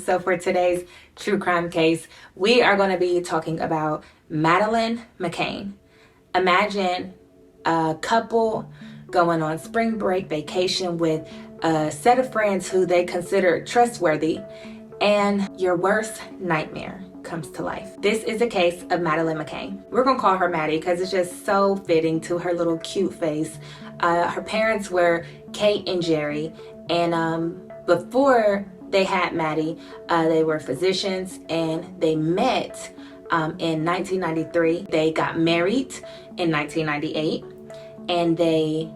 So for today's true crime case, we are going to be talking about Madeleine McCann. Imagine a couple going on spring break vacation with a set of friends who they consider trustworthy, and your worst nightmare comes to life. This is a case of Madeleine McCann. We're gonna call her Maddie because it's just so fitting to her little cute face. Her parents were Kate and Jerry, and before they had Maddie, they were physicians, and they met in 1993. They got married in 1998, and they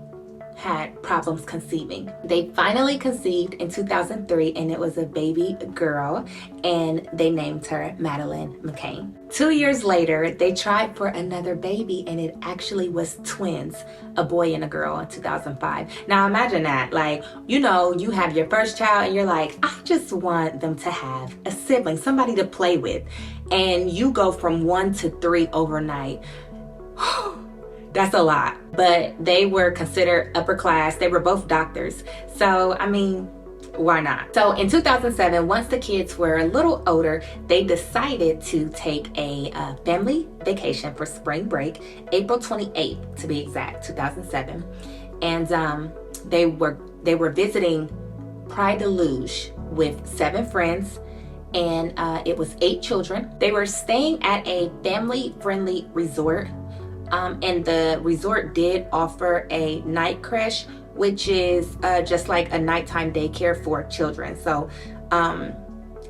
had problems conceiving. They finally conceived in 2003, and it was a baby girl, and they named her Madeleine McCann. 2 years later, they tried for another baby, and it actually was twins, a boy and a girl, in 2005. Now imagine that, like, you know, you have your first child and you're like, I just want them to have a sibling, somebody to play with, and you go from 1 to 3 overnight. That's a lot. But they were considered upper class. They were both doctors. So, I mean, why not? So in 2007, once the kids were a little older, they decided to take a family vacation for spring break, April 28th to be exact, 2007. And they were visiting Pride de Luge with 7 friends, and it was 8 children. They were staying at a family-friendly resort. And the resort did offer a night creche, which is just like a nighttime daycare for children. So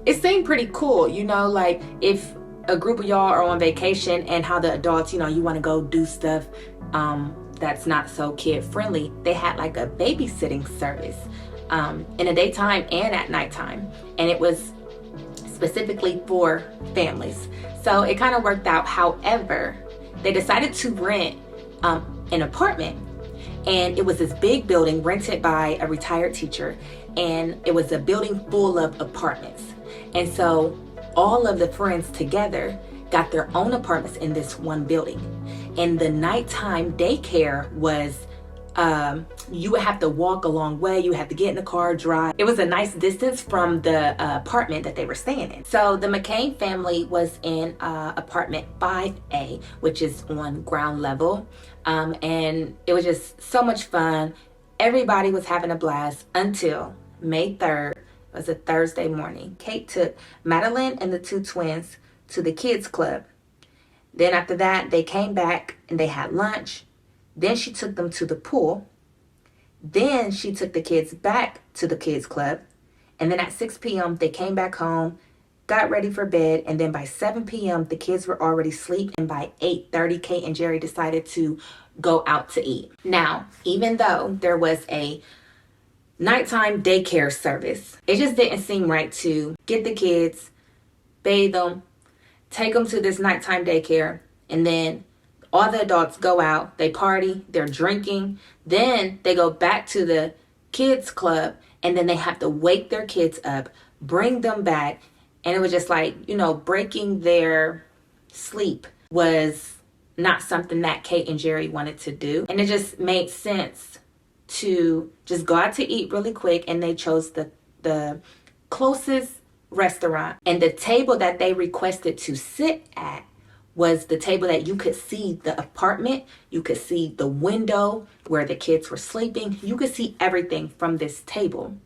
it seemed pretty cool, you know, like if a group of y'all are on vacation and how the adults, you know, you want to go do stuff that's not so kid friendly. They had like a babysitting service in the daytime and at nighttime, and it was specifically for families. So it kind of worked out. However, they decided to rent an apartment, and it was this big building rented by a retired teacher, and it was a building full of apartments. And so all of the friends together got their own apartments in this one building. And the nighttime daycare was you would have to walk a long way. You had to get in the car, drive. It was a nice distance from the apartment that they were staying in. So the McCann family was in apartment 5A, which is on ground level. And it was just so much fun. Everybody was having a blast until May 3rd. It was a Thursday morning. Kate took Madeleine and the 2 twins to the kids club. Then after that, they came back and they had lunch. Then she took them to the pool. Then she took the kids back to the kids club. And then at 6 p.m., they came back home, got ready for bed. And then by 7 p.m., the kids were already asleep. And by 8:30, Kate and Jerry decided to go out to eat. Now, even though there was a nighttime daycare service, it just didn't seem right to get the kids, bathe them, take them to this nighttime daycare, and then all the adults go out, they party, they're drinking, then they go back to the kids club, and then they have to wake their kids up, bring them back. And it was just like, you know, breaking their sleep was not something that Kate and Jerry wanted to do. And it just made sense to just go out to eat really quick, and they chose the closest restaurant. And the table that they requested to sit at was the table that you could see the apartment, you could see the window where the kids were sleeping, you could see everything from this table.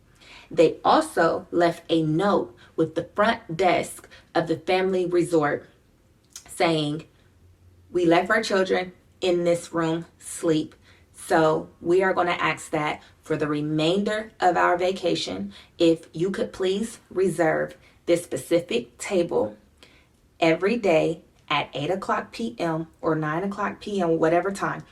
They also left a note with the front desk of the family resort saying, we left our children in this room sleep, so we are going to ask that for the remainder of our vacation, if you could please reserve this specific table every day at 8 o'clock p.m. or 9 o'clock p.m., whatever time.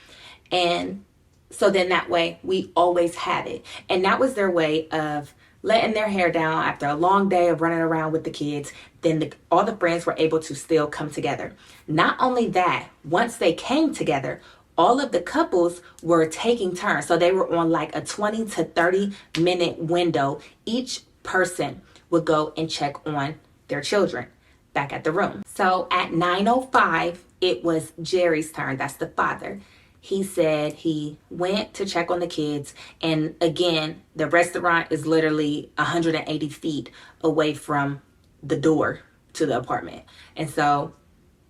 And so then that way we always have it. And that was their way of letting their hair down after a long day of running around with the kids. Then all the friends were able to still come together. Not only that, once they came together, all of the couples were taking turns. So they were on like a 20 to 30 minute window. Each person would go and check on their children back at the room. So at 9:05, it was Jerry's turn. That's the father. He said he went to check on the kids. And again, the restaurant is literally 180 feet away from the door to the apartment. And so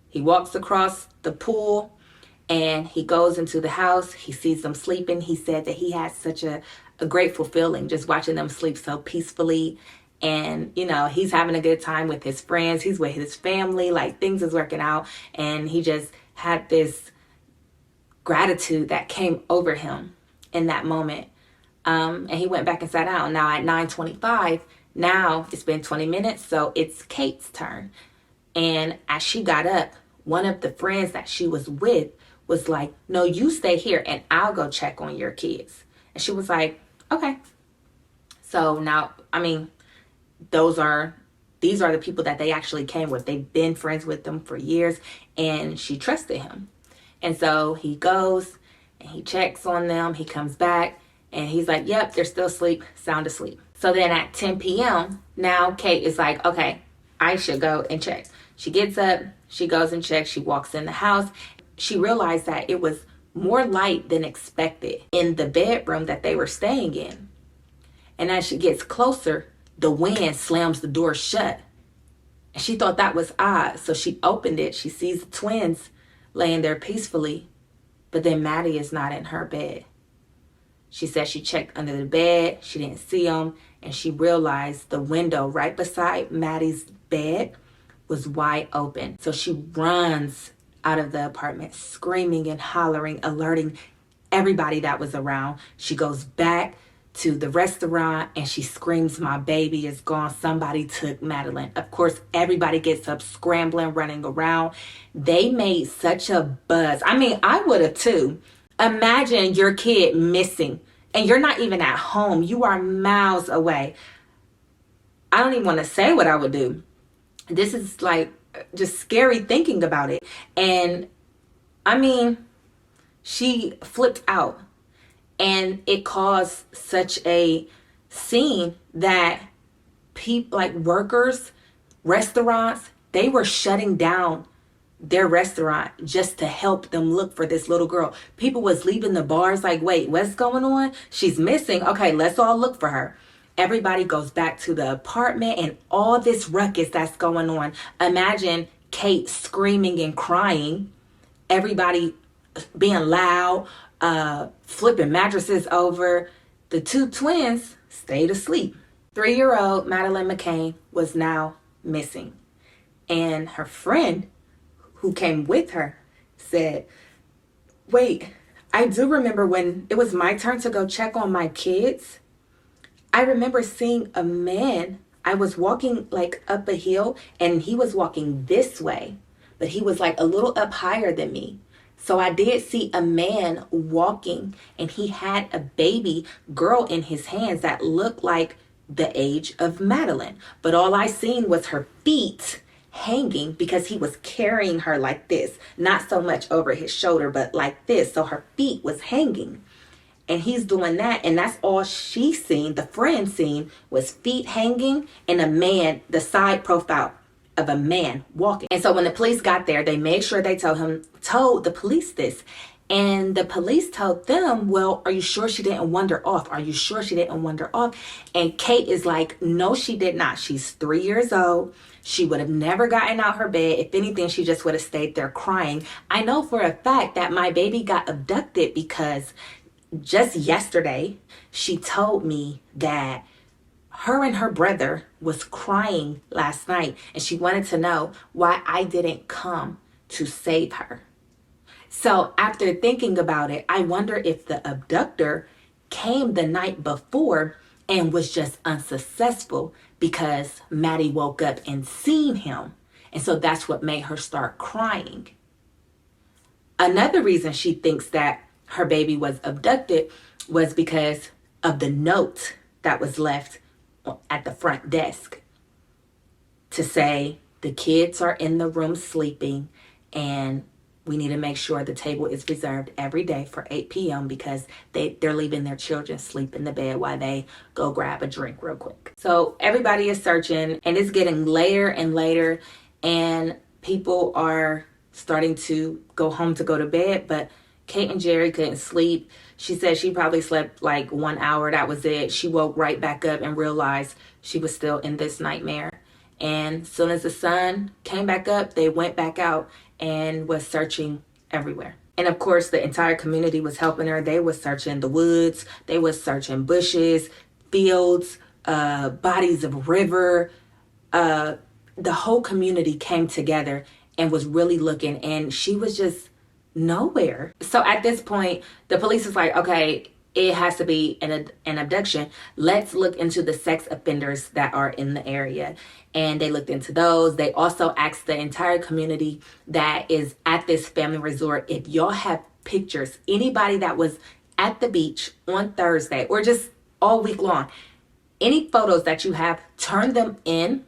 he walks across the pool and he goes into the house. He sees them sleeping. He said that he had such a grateful feeling just watching them sleep so peacefully. And, you know, he's having a good time with his friends. He's with his family. Like, things is working out. And he just had this gratitude that came over him in that moment. And he went back and sat down. Now at 9:25, now it's been 20 minutes. So it's Kate's turn. And as she got up, one of the friends that she was with was like, no, you stay here and I'll go check on your kids. And she was like, okay. So now, I mean, these are the people that they actually came with. They've been friends with them for years, and she trusted him. And so he goes and he checks on them. He comes back and he's like, yep, they're still asleep, sound asleep. So then at 10 p.m., now Kate is like, okay, I should go and check. She gets up, she goes and checks, she walks in the house. She realized that it was more light than expected in the bedroom that they were staying in. And as she gets closer, the wind slams the door shut. And she thought that was odd. So she opened it. She sees the twins laying there peacefully. But then Maddie is not in her bed. She said she checked under the bed. She didn't see them. And she realized the window right beside Maddie's bed was wide open. So she runs out of the apartment, screaming and hollering, alerting everybody that was around. She goes back to the restaurant and she screams, my baby is gone. Somebody took Madeleine. Of course, everybody gets up, scrambling, running around. They made such a buzz. I mean, I would have too. Imagine your kid missing and you're not even at home. You are miles away. I don't even want to say what I would do. This is like just scary thinking about it. And I mean, she flipped out. And it caused such a scene that people, like workers, restaurants, they were shutting down their restaurant just to help them look for this little girl. People was leaving the bars like, wait, what's going on? She's missing. Okay, let's all look for her. Everybody goes back to the apartment and all this ruckus that's going on. Imagine Kate screaming and crying. Everybody being loud. Flipping mattresses over. The two twins stayed asleep. 3-year-old Madeleine McCann was now missing. And her friend who came with her said, wait, I do remember when it was my turn to go check on my kids. I remember seeing a man. I was walking like up a hill and he was walking this way, but he was like a little up higher than me. So I did see a man walking and he had a baby girl in his hands that looked like the age of Madeleine. But all I seen was her feet hanging because he was carrying her like this. Not so much over his shoulder, but like this. So her feet was hanging. And he's doing that. And that's all she seen, the friend seen, was feet hanging and a man, the side profile of a man walking. And so when the police got there, they made sure they told the police this. And the police told them, well, are you sure she didn't wander off? Are you sure she didn't wander off? And Kate is like, no, she did not. She's 3 years old. She would have never gotten out her bed. If anything, she just would have stayed there crying. I know for a fact that my baby got abducted because just yesterday, she told me that her and her brother was crying last night and she wanted to know why I didn't come to save her. So after thinking about it, I wonder if the abductor came the night before and was just unsuccessful because Maddie woke up and seen him. And so that's what made her start crying. Another reason she thinks that her baby was abducted was because of the note that was left at the front desk to say the kids are in the room sleeping and we need to make sure the table is reserved every day for 8 p.m. because they're leaving their children sleep in the bed while they go grab a drink real quick. So everybody is searching and it's getting later and later and people are starting to go home to go to bed, but Kate and Jerry couldn't sleep. She said she probably slept like 1 hour. That was it. She woke right back up and realized she was still in this nightmare. And as soon as the sun came back up, they went back out and was searching everywhere. And of course, the entire community was helping her. They was searching the woods, they was searching bushes, fields, bodies of river. The whole community came together and was really looking, and she was just nowhere. So at this point, the police was like, okay, it has to be an abduction. Let's look into the sex offenders that are in the area. And they looked into those. They also asked the entire community that is at this family resort, if y'all have pictures, anybody that was at the beach on Thursday or just all week long, any photos that you have, turn them in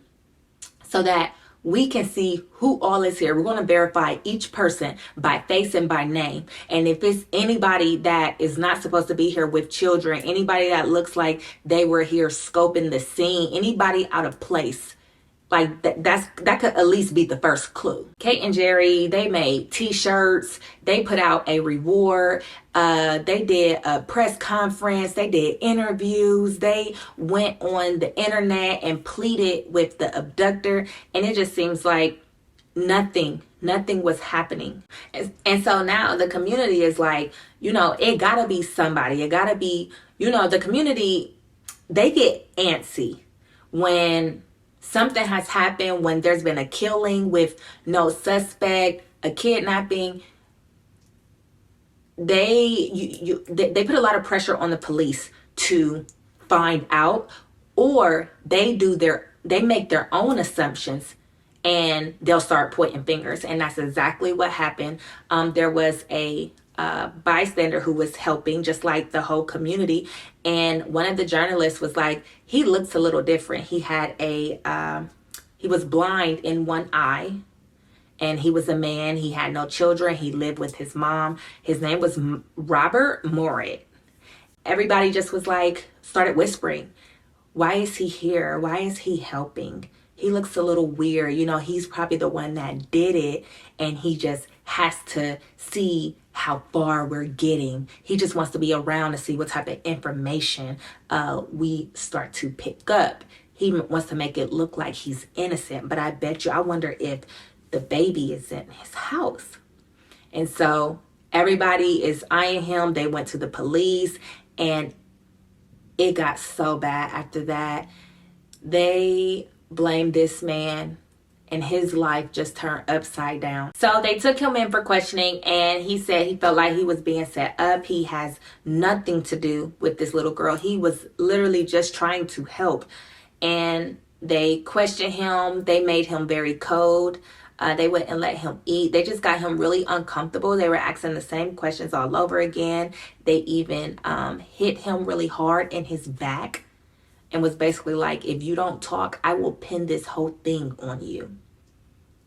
so that we can see who all is here. We're going to verify each person by face and by name. And if it's anybody that is not supposed to be here with children, anybody that looks like they were here scoping the scene, anybody out of place, like that could at least be the first clue. Kate and Jerry, they made t-shirts. They put out a reward. They did a press conference. They did interviews. They went on the internet and pleaded with the abductor. And it just seems like nothing was happening. And so now the community is like, it gotta be somebody. It gotta be, the community, they get antsy when something has happened, when there's been a killing with no suspect, a kidnapping. They put a lot of pressure on the police to find out, or they make their own assumptions and they'll start pointing fingers. And that's exactly what happened. There was a bystander who was helping, just like the whole community. And one of the journalists was like, he looks a little different. He had he was blind in one eye, and he was a man. He had no children. He lived with his mom. His name was Robert Morit. Everybody just was like, started whispering, why is he here? Why is he helping? He looks a little weird. He's probably the one that did it, and he just has to see how far we're getting. He just wants to be around to see what type of information we start to pick up. He wants to make it look like he's innocent, but I wonder if the baby is in his house. And so everybody is eyeing him. They went to the police, and it got so bad after that. They blamed this man, and his life just turned upside down. So they took him in for questioning, and he said he felt like he was being set up. He has nothing to do with this little girl. He was literally just trying to help. And they questioned him. They made him very cold. They wouldn't let him eat. They just got him really uncomfortable. They were asking the same questions all over again. They even hit him really hard in his back and was basically like, if you don't talk, I will pin this whole thing on you.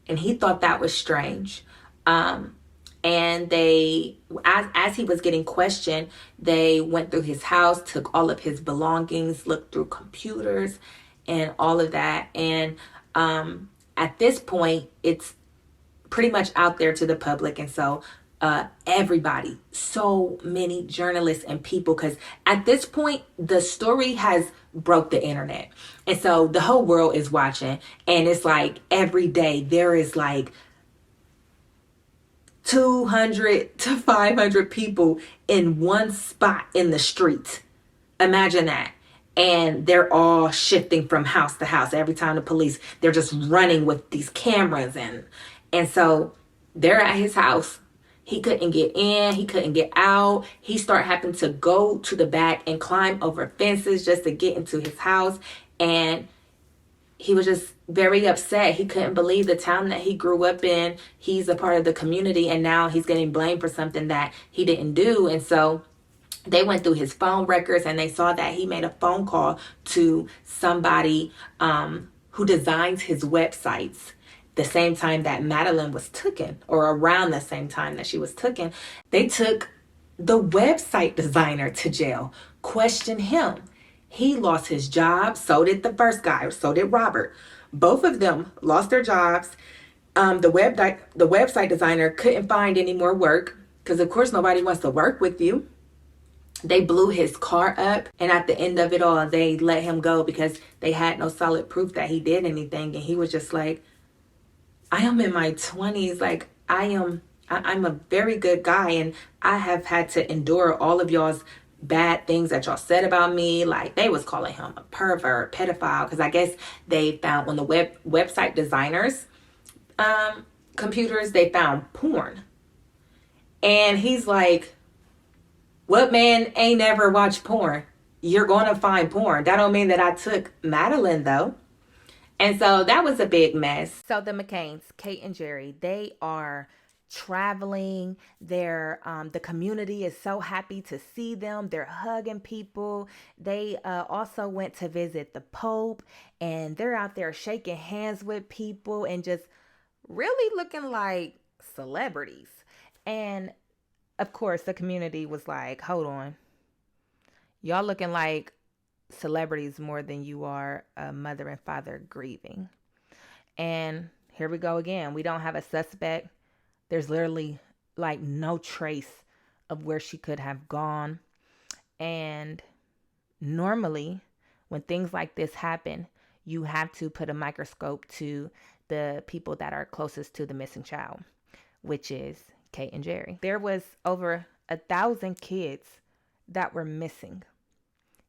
And he thought that was strange. And they, as he was getting questioned, they went through his house, took all of his belongings, looked through computers and all of that. And at this point, it's pretty much out there to the public. And so everybody, so many journalists and people, because at this point, the story has broke the internet. And so the whole world is watching. And it's like every day there is like 200 to 500 people in one spot in the street. Imagine that. And they're all shifting from house to house. Every time the police, they're just running with these cameras. And so they're at his house. He couldn't get in. He couldn't get out. He started having to go to the back and climb over fences just to get into his house. And he was just very upset. He couldn't believe the town that he grew up in. He's a part of the community, and now he's getting blamed for something that he didn't do. And so they went through his phone records, and they saw that he made a phone call to somebody who designs his websites. The same time that Madeleine was taken, or around the same time that she was taken, they took the website designer to jail, questioned him. He lost his job. So did the first guy. So did Robert. Both of them lost their jobs. The website designer couldn't find any more work because, of course, nobody wants to work with you. They blew his car up, and at the end of it all, they let him go because they had no solid proof that he did anything. And he was just like, I am in my 20s. Like, I'm a very good guy, and I have had to endure all of y'all's bad things that y'all said about me. Like, they was calling him a pervert, pedophile, because I guess they found on the website designers computers, they found porn. And he's like, what man ain't ever watched porn? You're going to find porn. That don't mean that I took Madeleine, though. And so that was a big mess. So the McCanns, Kate and Jerry, they are traveling. The community is so happy to see them. They're hugging people. They also went to visit the Pope, and they're out there shaking hands with people and just really looking like celebrities. And of course, the community was like, hold on. Y'all looking like celebrities more than you are a mother and father grieving. And here we go again. We don't have a suspect. There's literally like no trace of where she could have gone. And normally, when things like this happen, you have to put a microscope to the people that are closest to the missing child, which is Kate and Jerry. There was over 1,000 kids that were missing.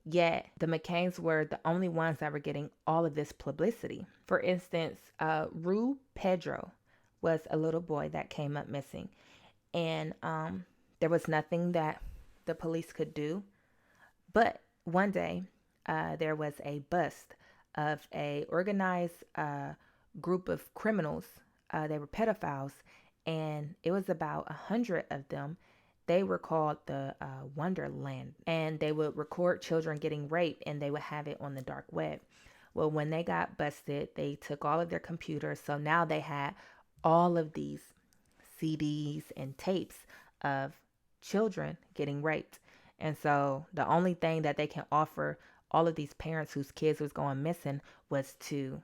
Yet the McCanns were the only ones that were getting all of this publicity. For instance, Rue Pedro was a little boy that came up missing. And there was nothing that the police could do. But one day, there was a bust of a organized group of criminals. They were pedophiles, and it was about 100 of them. They were called the Wonderland, and they would record children getting raped, and they would have it on the dark web. Well, when they got busted, they took all of their computers, so now they had all of these CDs and tapes of children getting raped. And so the only thing that they can offer all of these parents whose kids was going missing was to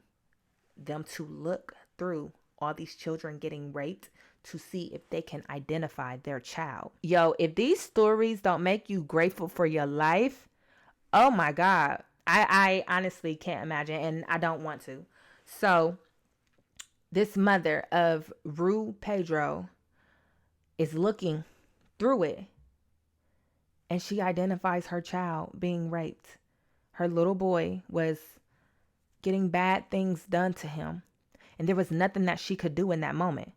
them to look through all these children getting raped to see if they can identify their child. Yo, if these stories don't make you grateful for your life, oh my God. I honestly can't imagine, and I don't want to. So this mother of Rue Pedro is looking through it, and she identifies her child being raped. Her little boy was getting bad things done to him, and there was nothing that she could do in that moment.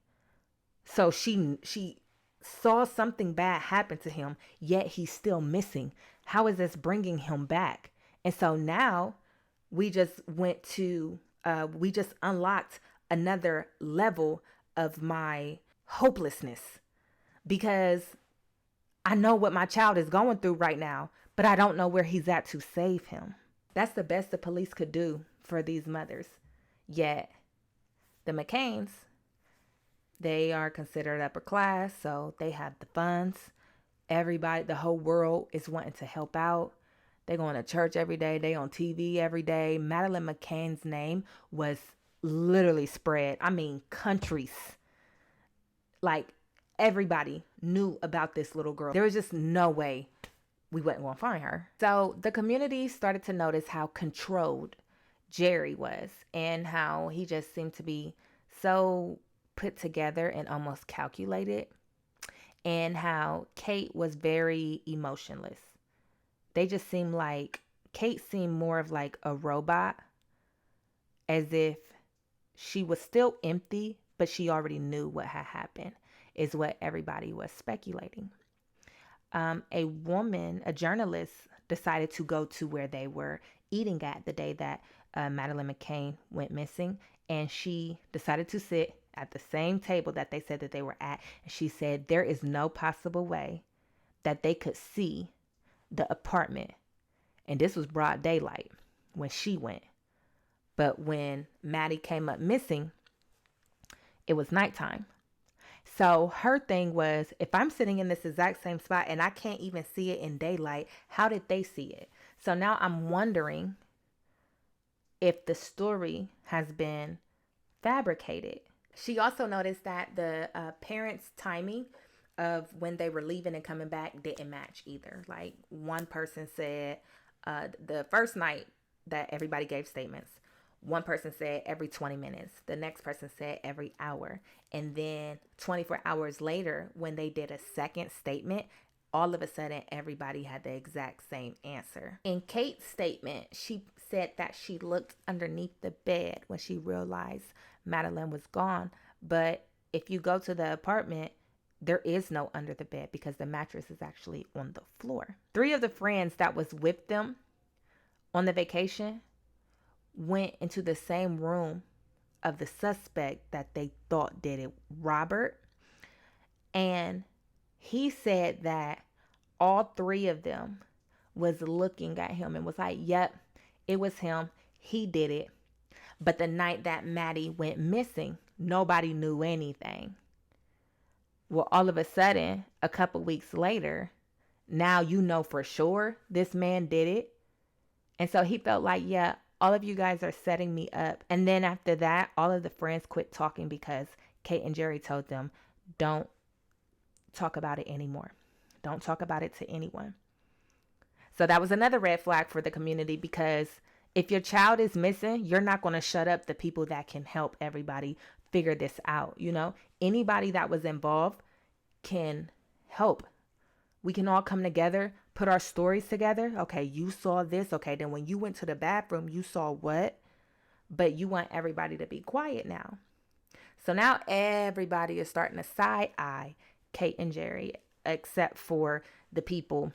So she saw something bad happen to him, yet he's still missing. How is this bringing him back? And so now we just unlocked another level of my hopelessness, because I know what my child is going through right now, but I don't know where he's at to save him. That's the best the police could do for these mothers. Yet the McCanns, they are considered upper class, so they have the funds. Everybody, the whole world is wanting to help out. They going to church every day. They on TV every day. Madeleine McCann's name was literally spread. I mean, countries. Like, everybody knew about this little girl. There was just no way we wasn't going to find her. So the community started to notice how controlled Jerry was, and how he just seemed to be so put together and almost calculated, and how Kate was very emotionless. They just seemed like, Kate seemed more of like a robot, as if she was still empty, but she already knew what had happened, is what everybody was speculating. A journalist, decided to go to where they were eating at the day that Madeleine McCann went missing, and she decided to sit at the same table that they said that they were at. And she said there is no possible way that they could see the apartment. And this was broad daylight when she went. But when Maddie came up missing, it was nighttime. So her thing was, if I'm sitting in this exact same spot and I can't even see it in daylight, how did they see it? So now I'm wondering if the story has been fabricated. She also noticed that the parents' timing of when they were leaving and coming back didn't match either. Like one person said the first night that everybody gave statements, one person said every 20 minutes. The next person said every hour. And then 24 hours later, when they did a second statement, all of a sudden, everybody had the exact same answer. In Kate's statement, she said that she looked underneath the bed when she realized Madeleine was gone. But if you go to the apartment, there is no under the bed because the mattress is actually on the floor. 3 of the friends that was with them on the vacation went into the same room of the suspect that they thought did it, Robert. And he said that all 3 of them was looking at him and was like, yep, it was him. He did it. But the night that Maddie went missing, nobody knew anything. Well, all of a sudden, a couple weeks later, now you know for sure this man did it. And so he felt like, yeah, all of you guys are setting me up. And then after that, all of the friends quit talking because Kate and Jerry told them, don't talk about it anymore. Don't talk about it to anyone. So that was another red flag for the community, because if your child is missing, you're not going to shut up the people that can help everybody figure this out. You know, anybody that was involved can help. We can all come together, put our stories together. Okay, you saw this. Okay, then when you went to the bathroom, you saw what? But you want everybody to be quiet now. So now everybody is starting to side eye Kate and Jerry, except for the people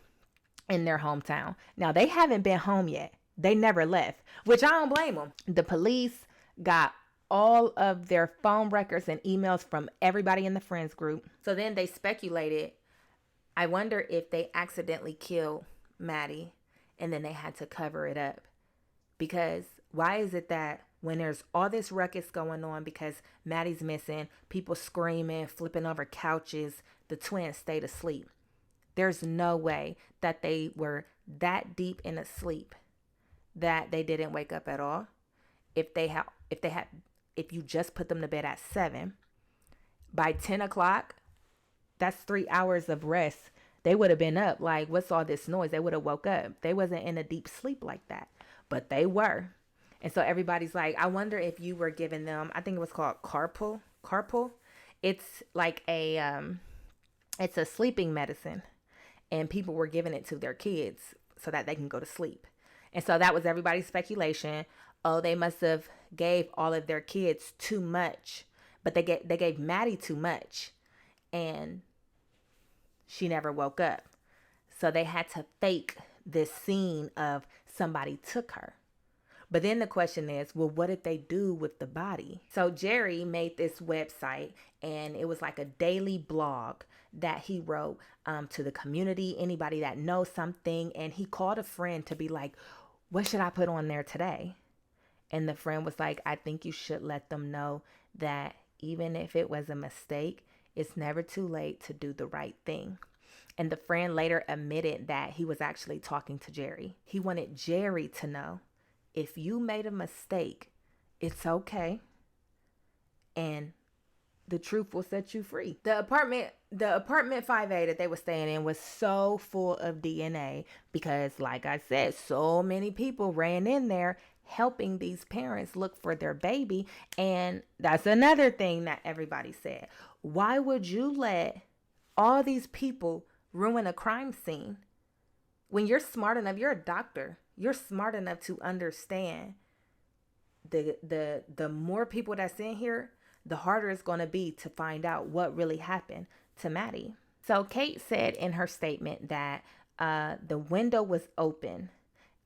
in their hometown. Now, they haven't been home yet. They never left, which I don't blame them. The police got all of their phone records and emails from everybody in the friends group. So then they speculated, I wonder if they accidentally killed Maddie and then they had to cover it up. Because why is it that when there's all this ruckus going on because Maddie's missing, people screaming, flipping over couches, the twins stayed asleep? There's no way that they were that deep in a sleep that they didn't wake up at all. If you just put them to bed at 7, by 10 o'clock, that's 3 hours of rest. They would have been up. Like, what's all this noise? They would have woke up. They wasn't in a deep sleep like that, but they were. And so everybody's like, I wonder if you were giving them, I think it was called carpool. It's like it's a sleeping medicine, and people were giving it to their kids so that they can go to sleep. And so that was everybody's speculation. Oh, they must have gave all of their kids too much, but they gave Maddie too much, and she never woke up. So they had to fake this scene of somebody took her. But then the question is, well, what did they do with the body? So Jerry made this website, and it was like a daily blog that he wrote to the community, anybody that knows something. And he called a friend to be like, what should I put on there today? And the friend was like, I think you should let them know that even if it was a mistake, it's never too late to do the right thing. And the friend later admitted that he was actually talking to Jerry. He wanted Jerry to know, if you made a mistake, it's okay. And the truth will set you free. The apartment 5A that they were staying in was so full of DNA because, like I said, so many people ran in there helping these parents look for their baby. And that's another thing that everybody said. Why would you let all these people ruin a crime scene when you're smart enough? You're a doctor. You're smart enough to understand the more people that's in here, the harder it's going to be to find out what really happened to Maddie. So Kate said in her statement that the window was open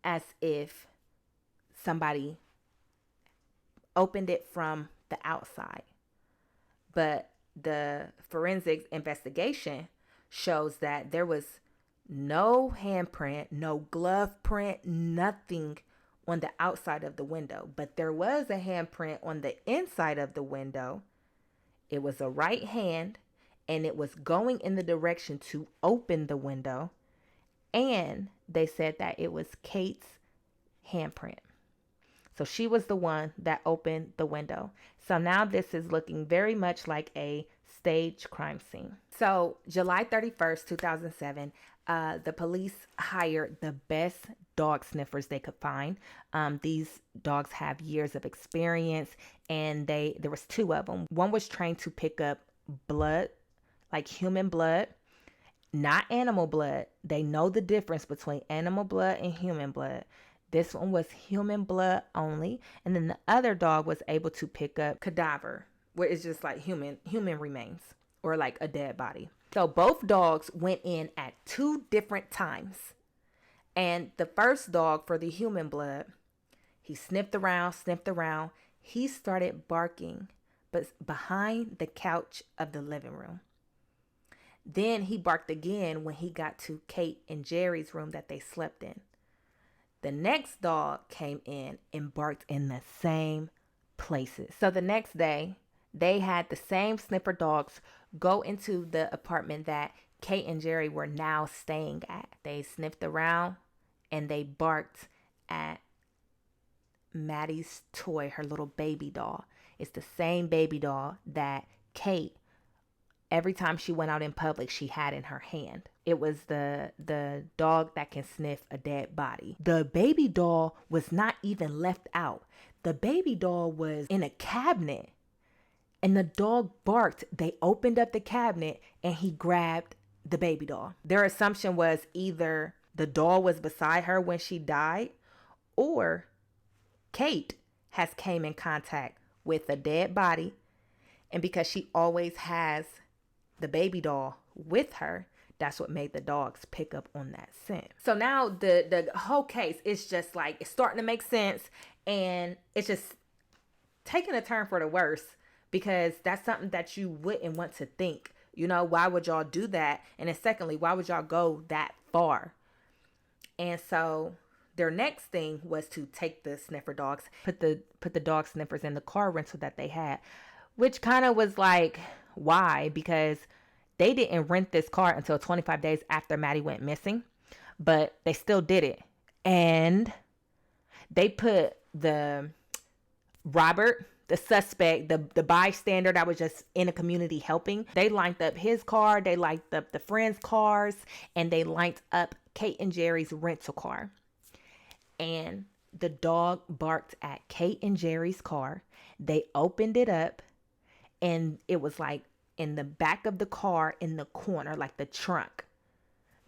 as if somebody opened it from the outside. But the forensic investigation shows that there was no handprint, no glove print, nothing on the outside of the window. But there was a handprint on the inside of the window. It was a right hand, and it was going in the direction to open the window. And they said that it was Kate's handprint. So she was the one that opened the window. So now this is looking very much like a stage crime scene. So July 31st, 2007, the police hired the best dog sniffers they could find. These dogs have years of experience, and there was two of them. One was trained to pick up blood, like human blood, not animal blood. They know the difference between animal blood and human blood. This one was human blood only. And then the other dog was able to pick up cadaver, where it's just like human remains or like a dead body. So both dogs went in at 2 different times. And the first dog, for the human blood, he sniffed around. He started barking, but behind the couch of the living room. Then he barked again when he got to Kate and Jerry's room that they slept in. The next dog came in and barked in the same places. So the next day, they had the same sniffer dogs go into the apartment that Kate and Jerry were now staying at. They sniffed around and they barked at Maddie's toy, her little baby doll. It's the same baby doll that Kate, every time she went out in public, she had in her hand. It was the dog that can sniff a dead body. The baby doll was not even left out. The baby doll was in a cabinet, and the dog barked. They opened up the cabinet and he grabbed the baby doll. Their assumption was either the doll was beside her when she died, or Kate has came in contact with a dead body, and because she always has the baby doll with her, that's what made the dogs pick up on that scent. So now the whole case is just like, it's starting to make sense, and it's just taking a turn for the worse, because that's something that you wouldn't want to think. You know, why would y'all do that? And then secondly, why would y'all go that far? And so their next thing was to take the sniffer dogs, put the dog sniffers in the car rental that they had, which kind of was like, why? Because they didn't rent this car until 25 days after Maddie went missing, but they still did it. And they put Robert, the suspect, the bystander that was just in a community helping, they lined up his car, they lined up the friends' cars, and they lined up Kate and Jerry's rental car. And the dog barked at Kate and Jerry's car. They opened it up, and it was like in the back of the car, in the corner, like the trunk.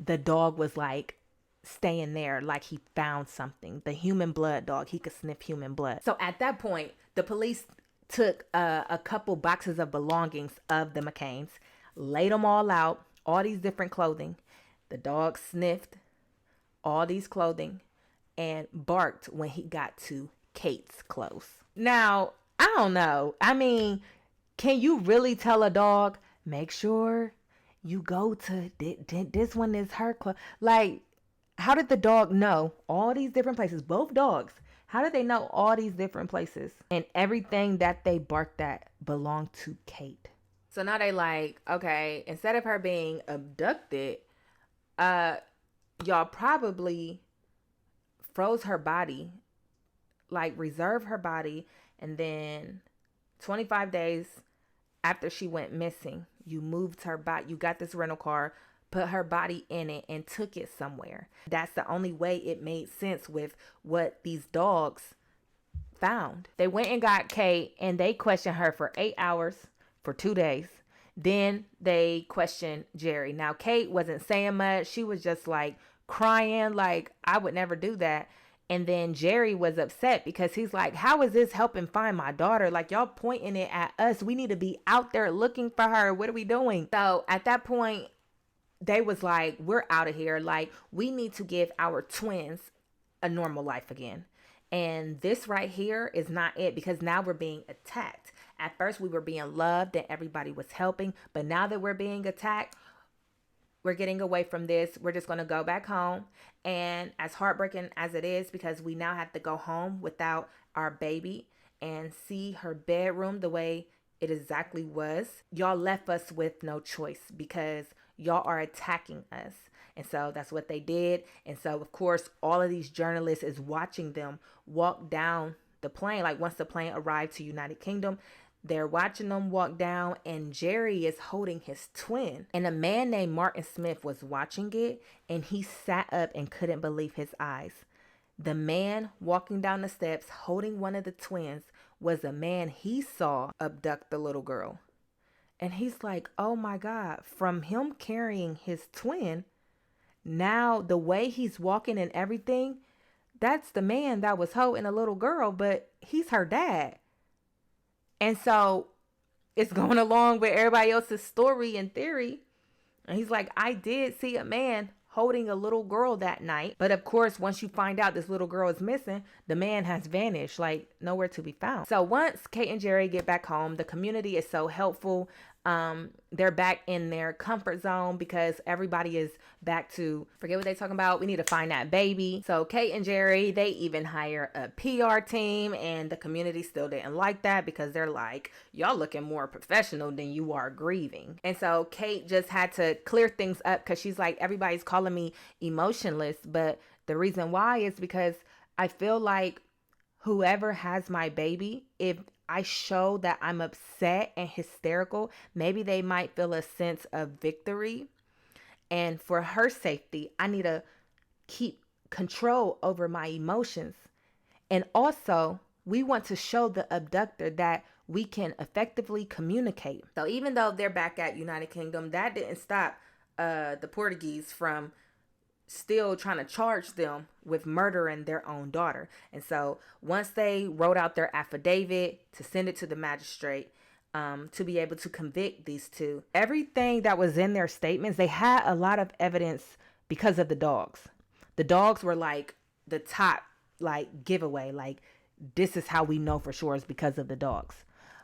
The dog was like staying there, like he found something. The human blood dog, he could sniff human blood. So at that point, the police took a couple boxes of belongings of the McCanns, laid them all out, all these different clothing. The dog sniffed all these clothing and barked when he got to Kate's clothes. Now, I don't know. I mean, can you really tell a dog, make sure you go to this one is her clothes? Like, how did the dog know all these different places? Both dogs. How did they know all these different places? And everything that they barked at belonged to Kate. So now they like, okay, instead of her being abducted, y'all probably froze her body, like reserve her body, and then 25 days after she went missing, you moved her body, you got this rental car, put her body in it, and took it somewhere. That's the only way it made sense with what these dogs found. They went and got Kate, and they questioned her for 8 hours for 2 days. Then they questioned Jerry. Now, Kate wasn't saying much. She was just like crying, like, I would never do that. And then Jerry was upset because he's like, how is this helping find my daughter? Like, y'all pointing it at us. We need to be out there looking for her. What are we doing? So at that point, they was like, we're out of here. Like, we need to give our twins a normal life again. And this right here is not it, because now we're being attacked. At first, we were being loved and everybody was helping. But now that we're being attacked, we're getting away from this. We're just going to go back home. And as heartbreaking as it is, because we now have to go home without our baby and see her bedroom the way it exactly was, y'all left us with no choice because y'all are attacking us. And so that's what they did. And so, of course, all of these journalists is watching them walk down the plane, like once the plane arrived to United Kingdom, they're watching them walk down, and Jerry is holding his twin. And a man named Martin Smith was watching it, and he sat up and couldn't believe his eyes. The man walking down the steps holding one of the twins was a man he saw abduct the little girl. And he's like, oh my God, from him carrying his twin, now the way he's walking and everything, that's the man that was holding a little girl, but he's her dad. And so it's going along with everybody else's story and theory. And he's like, I did see a man holding a little girl that night. But of course, once you find out this little girl is missing, the man has vanished, like nowhere to be found. So once Kate and Jerry get back home, the community is so helpful. They're back in their comfort zone because everybody is back to forget what they talking about. We need to find that baby. So Kate and Jerry, they even hire a PR team, and the community still didn't like that because they're like, y'all looking more professional than you are grieving. And so Kate just had to clear things up because she's like, everybody's calling me emotionless, but the reason why is because I feel like whoever has my baby, if I show that I'm upset and hysterical, maybe they might feel a sense of victory. And for her safety, I need to keep control over my emotions. And also, we want to show the abductor that we can effectively communicate. So even though they're back at United Kingdom, that didn't stop the Portuguese from still trying to charge them with murdering their own daughter. And so once they wrote out their affidavit to send it to the magistrate to be able to convict these two, everything that was in their statements, they had a lot of evidence because of the dogs. The dogs were like the top like giveaway, like this is how we know for sure is because of the dogs.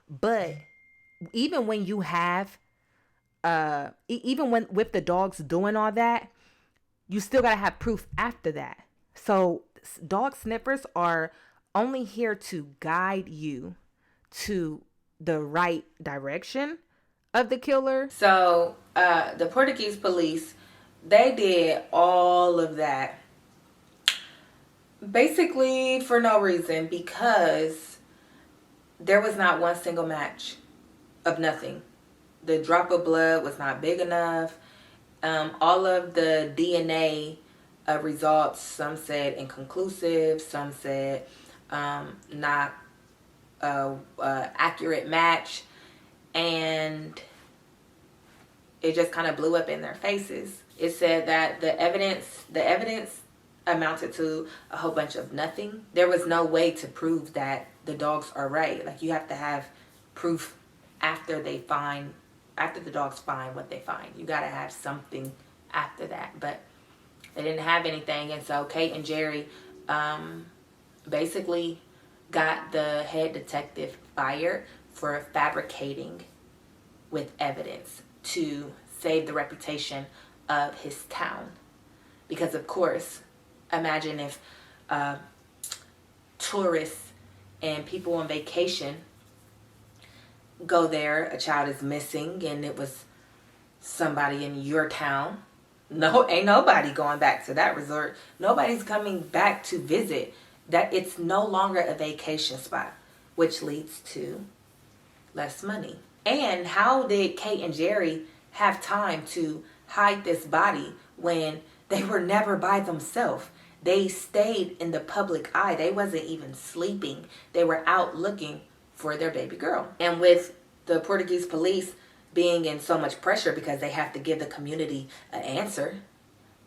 But even when you have even when with the dogs doing all that, you still got to have proof after that. So dog sniffers are only here to guide you to the right direction of the killer. So the Portuguese police, they did all of that basically for no reason, because there was not one single match of nothing. The drop of blood was not big enough. All of the DNA results, some said inconclusive, some said not accurate match, and it just kind of blew up in their faces. It said that the evidence amounted to a whole bunch of nothing. There was no way to prove that the dogs are right. Like, you have to have proof after the dogs find what they find. You got to have something after that. But they didn't have anything. And so Kate and Jerry basically got the head detective fired for fabricating with evidence to save the reputation of his town. Because, of course, imagine if tourists and people on vacation go there, a child is missing, and it was somebody in your town. No, ain't nobody going back to that resort. Nobody's coming back to visit. That it's no longer a vacation spot, which leads to less money. And how did Kate and Jerry have time to hide this body when they were never by themselves? They stayed in the public eye. They wasn't even sleeping. They were out looking for their baby girl. And with the Portuguese police being in so much pressure because they have to give the community an answer.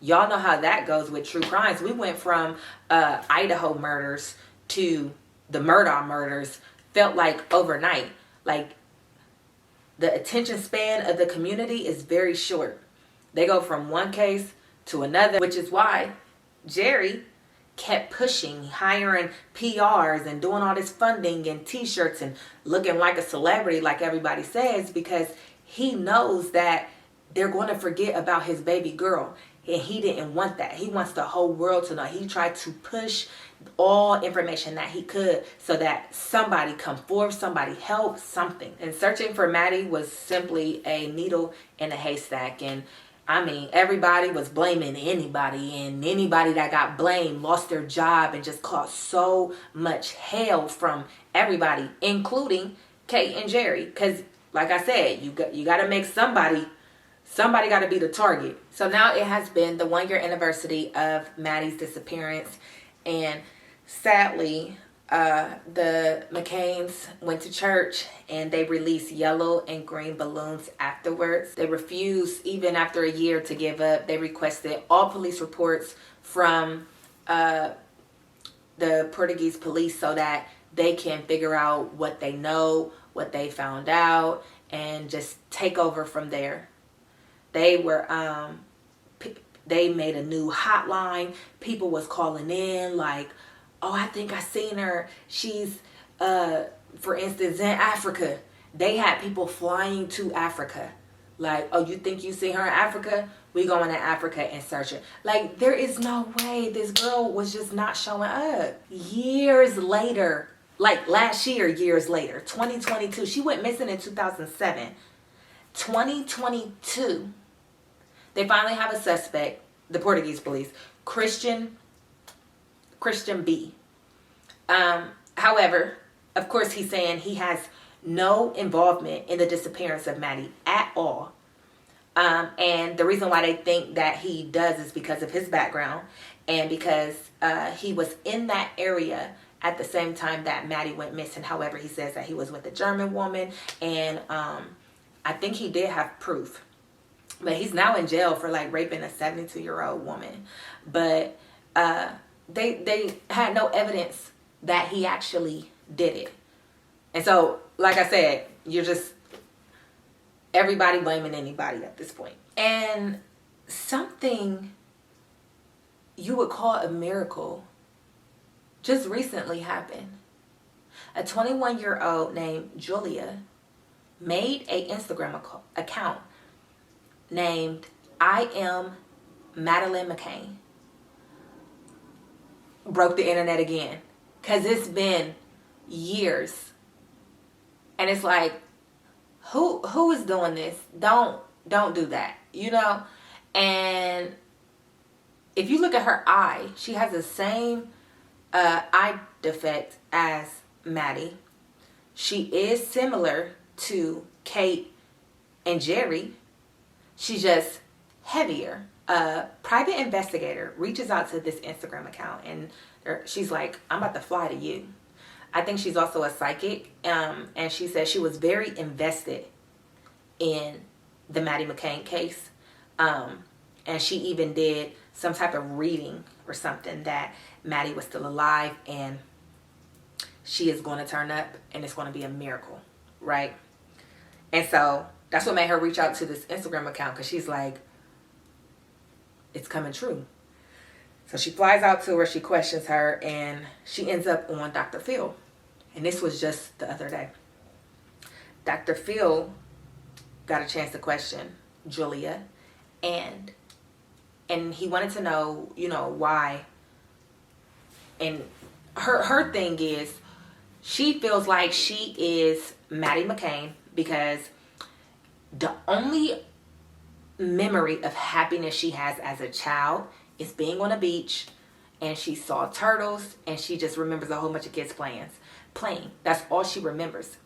Y'all know how that goes with true crimes. We went from Idaho murders to the Murdaugh murders, felt like overnight. Like, the attention span of the community is very short. They go from one case to another, which is why Jerry kept pushing, hiring PRs and doing all this funding and t-shirts and looking like a celebrity, like everybody says, because he knows that they're going to forget about his baby girl. And he didn't want that. He wants the whole world to know. He tried to push all information that he could so that somebody come forward, somebody help, something. And searching for Maddie was simply a needle in a haystack. And I mean, everybody was blaming anybody, and anybody that got blamed lost their job and just caused so much hell from everybody, including Kate and Jerry. Because, like I said, you got to make somebody got to be the target. So now it has been the 1 year anniversary of Maddie's disappearance, and sadly, the McCanns went to church and they released yellow and green balloons afterwards. They refused, even after a year, to give up. They requested all police reports from the Portuguese police so that they can figure out what they know, what they found out, and just take over from there. They were they made a new hotline. People was calling in like, oh, I think I seen her. She's, for instance, in Africa. They had people flying to Africa. Like, oh, you think you see her in Africa? We going to Africa and search her. Like, there is no way this girl was just not showing up. Years later, like last year, years later, 2022. She went missing in 2007. 2022, they finally have a suspect, the Portuguese police, Christian B. However, of course, he's saying he has no involvement in the disappearance of Maddie at all. And the reason why they think that he does is because of his background and because he was in that area at the same time that Maddie went missing. However, he says that he was with a German woman, and I think he did have proof. But he's now in jail for like raping a 72-year-old woman. But they had no evidence that he actually did it. And so, like I said, you're just everybody blaming anybody at this point. And something you would call a miracle just recently happened. A 21-year-old named Julia made an Instagram account named I am Madeleine McCann. Broke the internet again, because it's been years, and it's like, who is doing this? Don't do that, you know. And if you look at her eye, she has the same eye defect as Maddie. She is similar to Kate and Jerry. She's just heavier. A private investigator reaches out to this Instagram account, and she's like, I'm about to fly to you. I think she's also a psychic, and she says she was very invested in the Maddie McCann case, and she even did some type of reading or something that Maddie was still alive, and she is going to turn up, and it's going to be a miracle, right? And so that's what made her reach out to this Instagram account, because she's like, it's coming true. So she flies out to her, she questions her, and she ends up on Dr. Phil. And this was just the other day. Dr. Phil got a chance to question Julia, and he wanted to know, you know, why. And her thing is, she feels like she is Maddie McCann because the only memory of happiness she has as a child is being on a beach, and she saw turtles, and she just remembers a whole bunch of kids playing. That's all she remembers.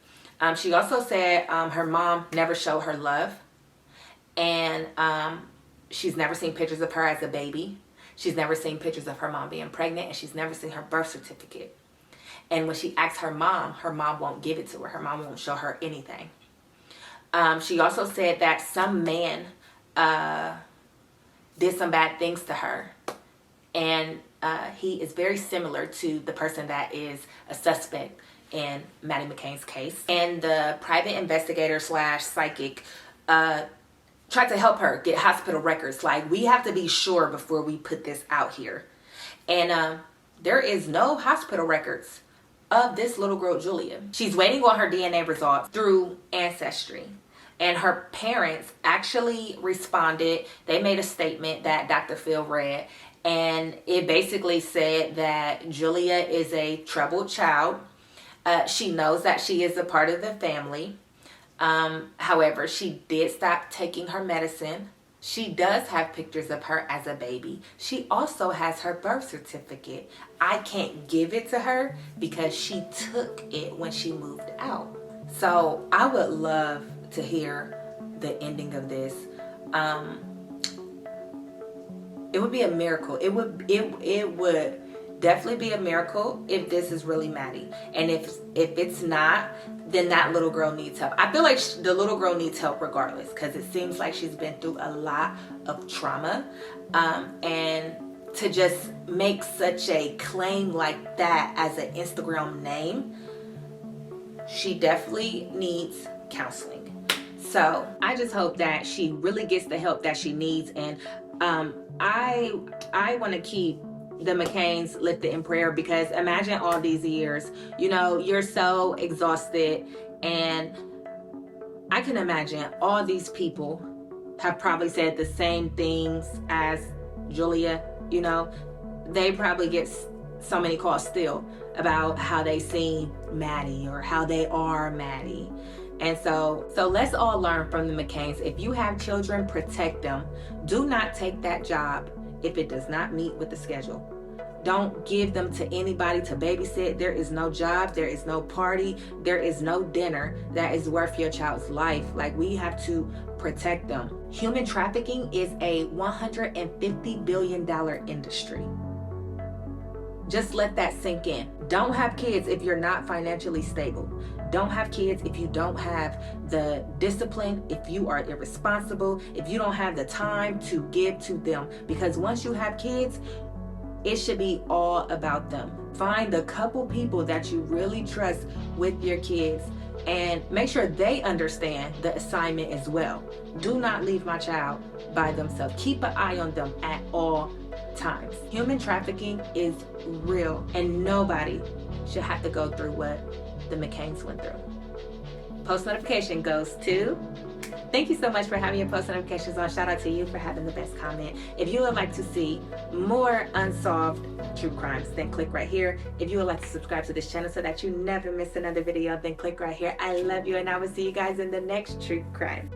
She also said her mom never showed her love, and she's never seen pictures of her as a baby. She's never seen pictures of her mom being pregnant, and she's never seen her birth certificate. And when she asks her mom won't give it to her. Her mom won't show her anything. She also said that some man did some bad things to her, and he is very similar to the person that is a suspect in Maddie McCann's case. And the private investigator / psychic tried to help her get hospital records. Like, we have to be sure before we put this out here. And there is no hospital records of this little girl Julia. She's waiting on her DNA results through Ancestry. And her parents actually responded. They made a statement that Dr. Phil read, and it basically said that Julia is a troubled child. She knows that she is a part of the family. However, she did stop taking her medicine. She does have pictures of her as a baby. She also has her birth certificate. I can't give it to her because she took it when she moved out. So I would love to hear the ending of this. It would be a miracle. It would definitely be a miracle if this is really Maddie. And if it's not, then that little girl needs help. I feel like the little girl needs help regardless, because it seems like she's been through a lot of trauma. And to just make such a claim like that as an Instagram name, she definitely needs counseling. So I just hope that she really gets the help that she needs. And I want to keep the McCanns lifted in prayer, because imagine all these years, you know, you're so exhausted, and I can imagine all these people have probably said the same things as Julia. You know, they probably get so many calls still about how they seen Maddie or how they are Maddie. And so let's all learn from the McCanns. If you have children, protect them. Do not take that job if it does not meet with the schedule. Don't give them to anybody to babysit. There is no job, there is no party, there is no dinner that is worth your child's life. Like, we have to protect them. Human trafficking is a $150 billion industry. Just let that sink in. Don't have kids if you're not financially stable. Don't have kids if you don't have the discipline, if you are irresponsible, if you don't have the time to give to them. Because once you have kids, it should be all about them. Find the couple people that you really trust with your kids and make sure they understand the assignment as well. Do not leave my child by themselves. Keep an eye on them at all times. Human trafficking is real, and nobody should have to go through what the McCanns went through. Post notification goes to... Thank you so much for having your post notifications on. Shout out to you for having the best comment. If you would like to see more unsolved true crimes, then click right here. If you would like to subscribe to this channel so that you never miss another video, then click right here. I love you, and I will see you guys in the next true crime.